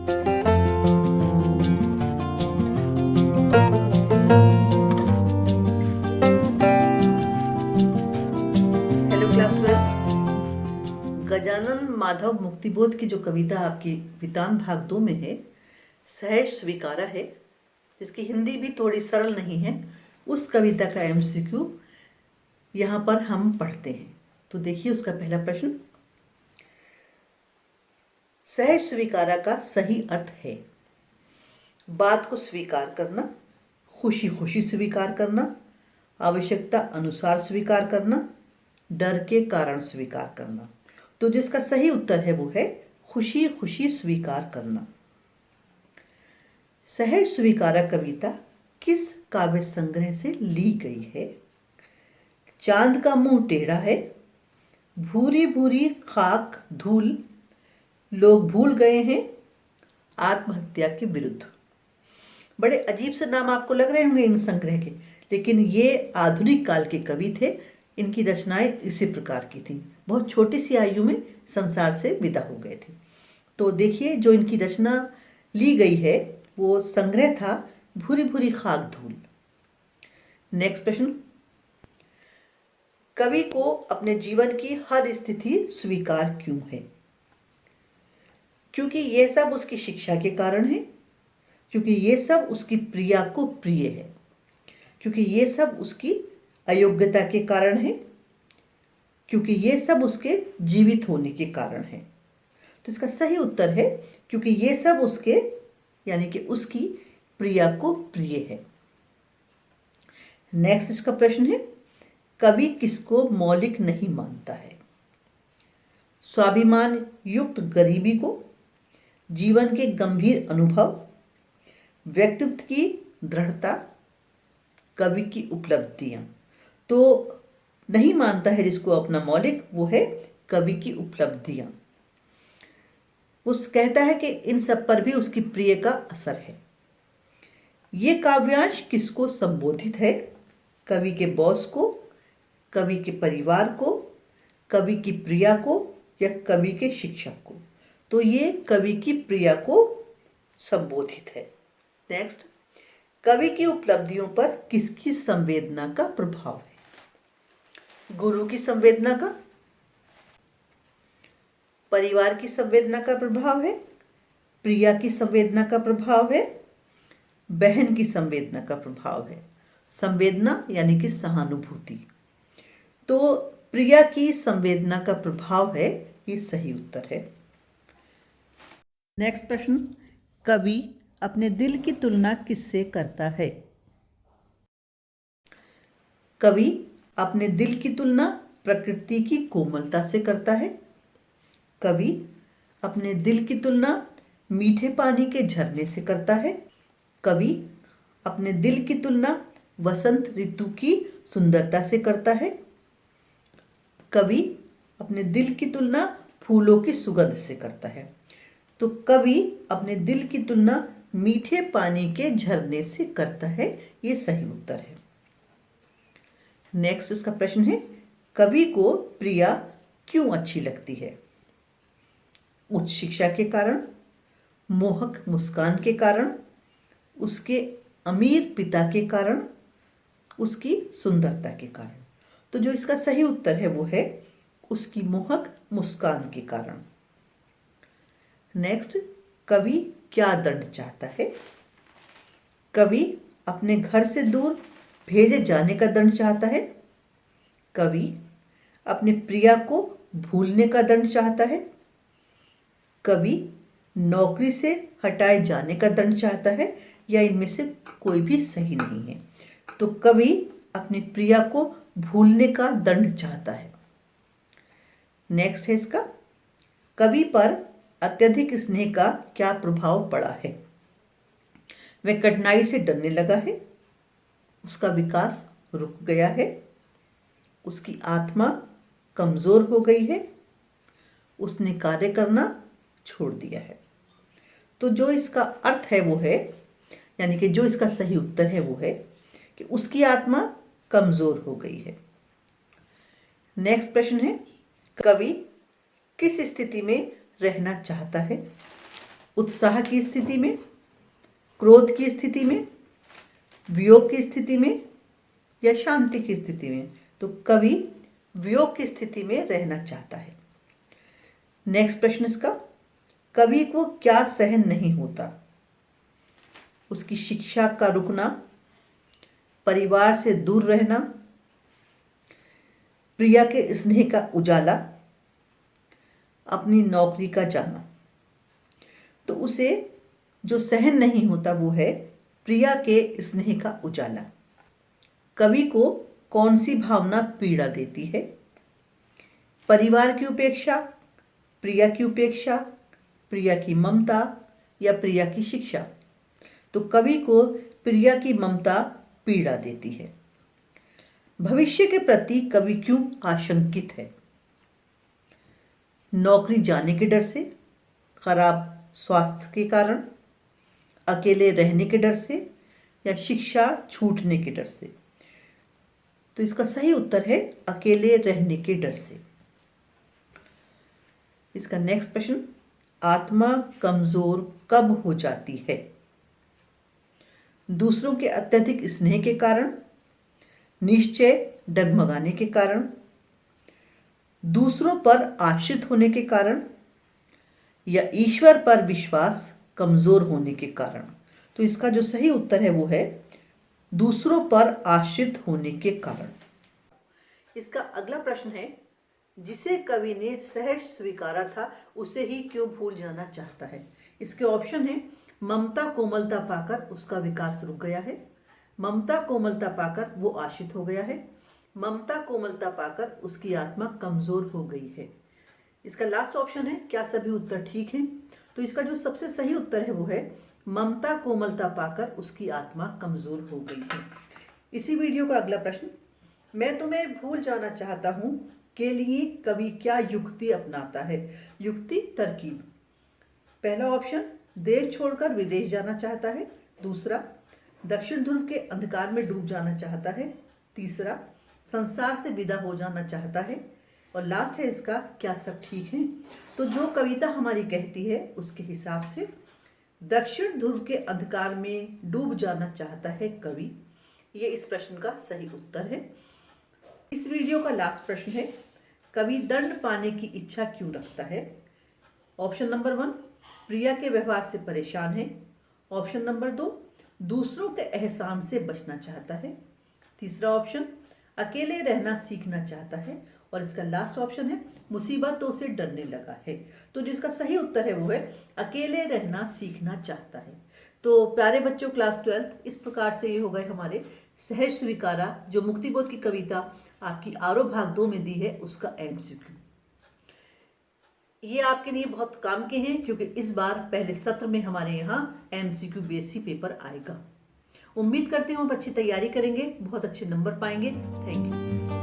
Hello class 12। Gajanan Madhav Muktibodh की जो कविता आपकी वितान भाग 2 में है, सहज स्वीकारा है, जिसकी हिंदी भी थोड़ी सरल नहीं है, उस कविता का एमसीक्यू यहाँ पर हम पढ़ते हैं। तो देखिए उसका पहला प्रश्न। सहज स्वीकारा का सही अर्थ है बात को स्वीकार करना, खुशी खुशी स्वीकार करना, आवश्यकता अनुसार स्वीकार करना, डर के कारण स्वीकार करना। तो जिसका सही उत्तर है वो है खुशी खुशी स्वीकार करना। सहज स्वीकारा कविता किस काव्य संग्रह से ली गई है? चांद का मुंह टेढ़ा है, भूरी भूरी खाक धूल, लोग भूल गए हैं, आत्महत्या के विरुद्ध। बड़े अजीब से नाम आपको लग रहे होंगे इन संग्रह के, लेकिन ये आधुनिक काल के कवि थे। इनकी रचनाएं इसी प्रकार की थीं। बहुत छोटी सी आयु में संसार से विदा हो गए थे। तो देखिए जो इनकी रचना ली गई है वो संग्रह था भूरी भूरी खाक धूल। नेक्स्ट प्रश्न। कवि को अपने जीवन की हर स्थिति स्वीकार क्यों है? क्योंकि यह सब उसकी शिक्षा के कारण है, क्योंकि ये सब उसकी प्रिया को प्रिय है, क्योंकि ये सब उसकी अयोग्यता के कारण है, क्योंकि ये सब उसके जीवित होने के कारण है। तो इसका सही उत्तर है क्योंकि ये सब उसके यानी कि उसकी प्रिया को प्रिय है। नेक्स्ट इसका प्रश्न है, कवि किसको मौलिक नहीं मानता है? स्वाभिमान युक्त गरीबी को, जीवन के गंभीर अनुभव, व्यक्तित्व की दृढ़ता, कवि की उपलब्धियां। तो नहीं मानता है जिसको अपना मौलिक, वो है कवि की उपलब्धियां। उस कहता है कि इन सब पर भी उसकी प्रिय का असर है। ये काव्यांश किसको संबोधित है? कवि के बॉस को, कवि के परिवार को, कवि की प्रिया को या कवि के शिक्षक को? तो ये कवि की प्रिया को संबोधित है। नेक्स्ट, कवि की उपलब्धियों पर किसकी संवेदना का प्रभाव है? गुरु की संवेदना का, परिवार की संवेदना का प्रभाव है, प्रिया की संवेदना का प्रभाव है, बहन की संवेदना का प्रभाव है। संवेदना यानी कि सहानुभूति। तो प्रिया की संवेदना का प्रभाव है, ये सही उत्तर है। नेक्स्ट प्रश्न, कवि अपने दिल की तुलना किससे करता है? कवि अपने दिल की तुलना प्रकृति की कोमलता से करता है। कवि अपने दिल की तुलना मीठे पानी के झरने से करता है। कवि अपने दिल की तुलना वसंत ऋतु की सुंदरता से करता है। कवि अपने दिल की तुलना फूलों की सुगंध से करता है। तो कवि अपने दिल की तुलना मीठे पानी के झरने से करता है, ये सही उत्तर है। नेक्स्ट इसका प्रश्न है, कवि को प्रिया क्यों अच्छी लगती है? उच्च शिक्षा के कारण, मोहक मुस्कान के कारण, उसके अमीर पिता के कारण, उसकी सुंदरता के कारण। तो जो इसका सही उत्तर है वो है उसकी मोहक मुस्कान के कारण। नेक्स्ट, कवि क्या दंड चाहता है? कवि अपने घर से दूर भेजे जाने का दंड चाहता है। कवि अपने प्रिया को भूलने का दंड चाहता है। कवि नौकरी से हटाए जाने का दंड चाहता है, या इनमें से कोई भी सही नहीं है। तो कवि अपनी प्रिया को भूलने का दंड चाहता है। नेक्स्ट है इसका, कवि पर अत्यधिक स्नेह का क्या प्रभाव पड़ा है? वह कठिनाई से डरने लगा है, उसका विकास रुक गया है, उसकी आत्मा कमजोर हो गई है, उसने कार्य करना छोड़ दिया है। तो जो इसका अर्थ है वो है, यानी कि जो इसका सही उत्तर है वो है कि उसकी आत्मा कमजोर हो गई है। नेक्स्ट प्रश्न है, कवि किस स्थिति में रहना चाहता है? उत्साह की स्थिति में, क्रोध की स्थिति में, वियोग की स्थिति में या शांति की स्थिति में? तो कवि वियोग की स्थिति में रहना चाहता है। नेक्स्ट प्रश्न इसका, कवि को क्या सहन नहीं होता? उसकी शिक्षा का रुकना, परिवार से दूर रहना, प्रिया के स्नेह का उजाला, अपनी नौकरी का जाना। तो उसे जो सहन नहीं होता वो है प्रिया के स्नेह का उजाला। कवि को कौन सी भावना पीड़ा देती है? परिवार की उपेक्षा, प्रिया की उपेक्षा, प्रिया की ममता या प्रिया की शिक्षा? तो कवि को प्रिया की ममता पीड़ा देती है। भविष्य के प्रति कवि क्यों आशंकित है? नौकरी जाने के डर से, खराब स्वास्थ्य के कारण, अकेले रहने के डर से या शिक्षा छूटने के डर से? तो इसका सही उत्तर है अकेले रहने के डर से। इसका नेक्स्ट प्रश्न, आत्मा कमजोर कब हो जाती है? दूसरों के अत्यधिक स्नेह के कारण, निश्चय डगमगाने के कारण, दूसरों पर आश्रित होने के कारण या ईश्वर पर विश्वास कमजोर होने के कारण? तो इसका जो सही उत्तर है वो है दूसरों पर आश्रित होने के कारण। इसका अगला प्रश्न है, जिसे कवि ने सहर्ष स्वीकारा था उसे ही क्यों भूल जाना चाहता है? इसके ऑप्शन है, ममता कोमलता पाकर उसका विकास रुक गया है, ममता कोमलता पाकर वो आश्रित हो गया है, ममता कोमलता पाकर उसकी आत्मा कमजोर हो गई है। इसका लास्ट ऑप्शन है, क्या सभी उत्तर ठीक हैं? तो इसका जो सबसे सही उत्तर है वो है ममता कोमलता पाकर उसकी आत्मा कमजोर हो गई है। इसी वीडियो का अगला प्रश्न, मैं तुम्हें भूल जाना चाहता हूं के लिए कवि क्या युक्ति अपनाता है? युक्ति, तरकीब। पहला ऑप्शन, देश छोड़कर विदेश जाना चाहता है। दूसरा, दक्षिण ध्रुव के अंधकार में डूब जाना चाहता है। तीसरा, संसार से विदा हो जाना चाहता है। और लास्ट है इसका, क्या सब ठीक है? तो जो कविता हमारी कहती है उसके हिसाब से दक्षिण ध्रुव के अंधकार में डूब जाना चाहता है कवि। ये इस प्रश्न का सही उत्तर है। इस वीडियो का लास्ट प्रश्न है, कवि दंड पाने की इच्छा क्यों रखता है? ऑप्शन नंबर 1, प्रिया के व्यवहार से परेशान है। ऑप्शन नंबर 2, दूसरों के एहसान से बचना चाहता है। तीसरा ऑप्शन, अकेले रहना सीखना चाहता है। और इसका लास्ट ऑप्शन है, मुसीबतों से डरने लगा है। तो जिसका सही उत्तर है वो है अकेले रहना सीखना चाहता है। तो प्यारे बच्चों, क्लास 12, इस प्रकार से ये हो गए हमारे सहर्ष स्वीकारा, जो मुक्तिबोध की कविता आपकी आरोह भाग 2 में दी है, उसका MCQ। ये आपके लिए बहुत काम के हैं क्योंकि इस बार पहले सत्र में हमारे यहाँ MCQ बेस ही पेपर आएगा। उम्मीद करती हूँ आप अच्छी तैयारी करेंगे, बहुत अच्छे नंबर पाएंगे। Thank you.